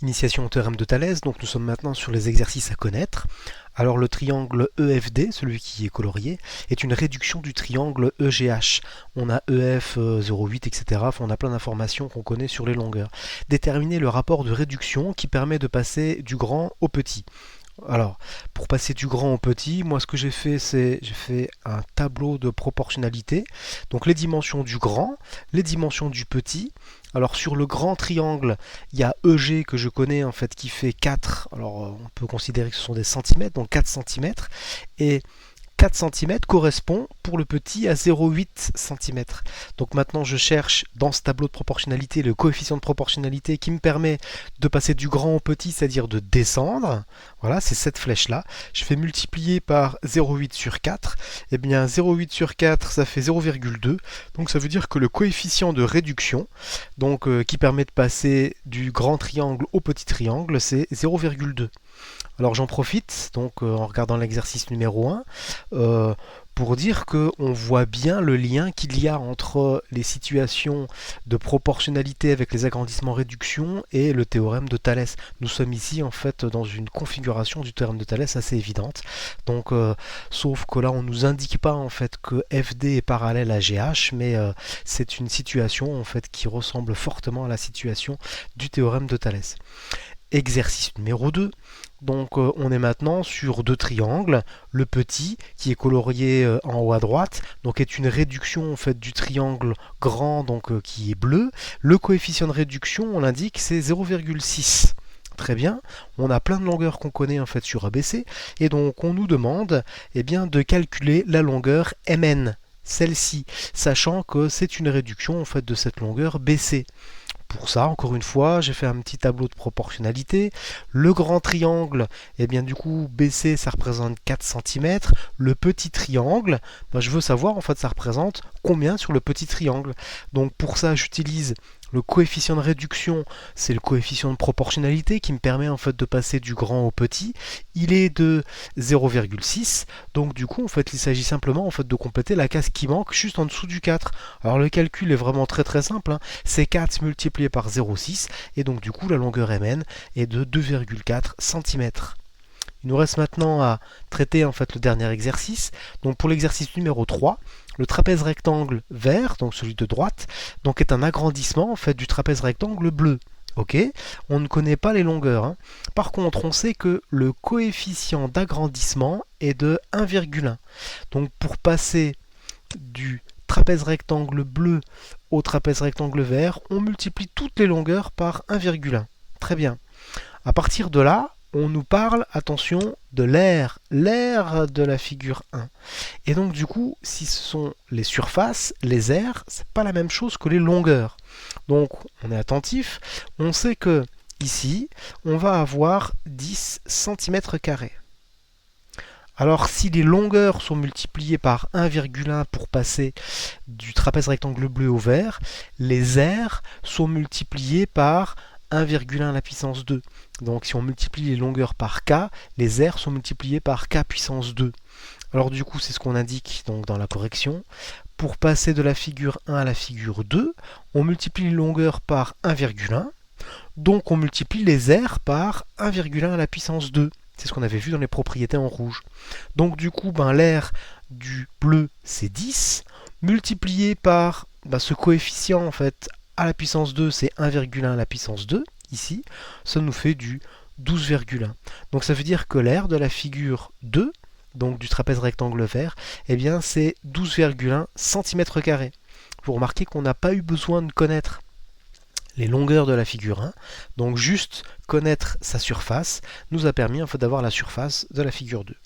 Initiation au théorème de Thalès, donc nous sommes maintenant sur les exercices à connaître. Alors le triangle EFD, celui qui est colorié, est une réduction du triangle EGH. On a EF 0,8, etc. Enfin, on a plein d'informations qu'on connaît sur les longueurs. Déterminer le rapport de réduction qui permet de passer du grand au petit. Alors, pour passer du grand au petit, moi ce que j'ai fait, c'est j'ai fait un tableau de proportionnalité. Donc les dimensions du grand, les dimensions du petit. Alors sur le grand triangle, il y a EG que je connais en fait qui fait 4. Alors on peut considérer que ce sont des centimètres, donc 4 centimètres. Et 4 centimètres correspond pour le petit à 0,8 cm. Donc maintenant je cherche dans ce tableau de proportionnalité le coefficient de proportionnalité qui me permet de passer du grand au petit, c'est-à-dire de descendre. Voilà, c'est cette flèche-là. Je fais multiplier par 0,8 sur 4. Et bien 0,8 sur 4, ça fait 0,2. Donc ça veut dire que le coefficient de réduction, donc qui permet de passer du grand triangle au petit triangle, c'est 0,2. Alors j'en profite, donc en regardant l'exercice numéro 1, pour dire qu'on voit bien le lien qu'il y a entre les situations de proportionnalité avec les agrandissements-réduction et le théorème de Thalès. Nous sommes ici en fait dans une configuration du théorème de Thalès assez évidente. Donc, sauf que là on ne nous indique pas en fait que FD est parallèle à GH, mais c'est une situation en fait qui ressemble fortement à la situation du théorème de Thalès. Exercice numéro 2. Donc on est maintenant sur deux triangles. Le petit qui est colorié en haut à droite, donc est une réduction en fait du triangle grand donc qui est bleu. Le coefficient de réduction, on l'indique, c'est 0,6. Très bien, on a plein de longueurs qu'on connaît en fait sur ABC et donc on nous demande eh bien, de calculer la longueur MN, celle-ci, sachant que c'est une réduction en fait de cette longueur BC. Pour ça, encore une fois, j'ai fait un petit tableau de proportionnalité. Le grand triangle, eh bien du coup, BC, ça représente 4 cm. Le petit triangle, ben, je veux savoir, en fait, ça représente combien sur le petit triangle. Donc pour ça, j'utilise le coefficient de réduction, c'est le coefficient de proportionnalité qui me permet en fait de passer du grand au petit. Il est de 0,6. Donc du coup, en fait, il s'agit simplement en fait de compléter la case qui manque juste en dessous du 4. Alors le calcul est vraiment très simple, hein. C'est 4 multiplié par 0,6 et donc du coup la longueur MN est de 2,4 cm. Il nous reste maintenant à traiter en fait le dernier exercice. Donc pour l'exercice numéro 3, le trapèze rectangle vert, donc celui de droite, donc est un agrandissement en fait du trapèze rectangle bleu. Ok, on ne connaît pas les longueurs, hein. Par contre, on sait que le coefficient d'agrandissement est de 1,1. Donc pour passer du trapèze rectangle bleu au trapèze rectangle vert, on multiplie toutes les longueurs par 1,1. Très bien. À partir de là, on nous parle, attention, de l'aire de la figure 1. Et donc du coup, si ce sont les surfaces, les aires, c'est pas la même chose que les longueurs. Donc on est attentif, on sait que ici, on va avoir 10 cm². Alors si les longueurs sont multipliées par 1,1 pour passer du trapèze rectangle bleu au vert, les aires sont multipliées par 1,1 à la puissance 2. Donc si on multiplie les longueurs par k, les aires sont multipliées par k puissance 2. Alors du coup, c'est ce qu'on indique donc dans la correction. Pour passer de la figure 1 à la figure 2, on multiplie les longueurs par 1,1. Donc on multiplie les aires par 1,1 à la puissance 2. C'est ce qu'on avait vu dans les propriétés en rouge. Donc du coup, l'aire du bleu, c'est 10, multiplié par ce coefficient en fait à la puissance 2, c'est 1,1 à la puissance 2, ici, ça nous fait du 12,1. Donc ça veut dire que l'aire de la figure 2, donc du trapèze rectangle vert, eh bien c'est 12,1 cm². Vous remarquez qu'on n'a pas eu besoin de connaître les longueurs de la figure 1, donc juste connaître sa surface nous a permis en fait d'avoir la surface de la figure 2.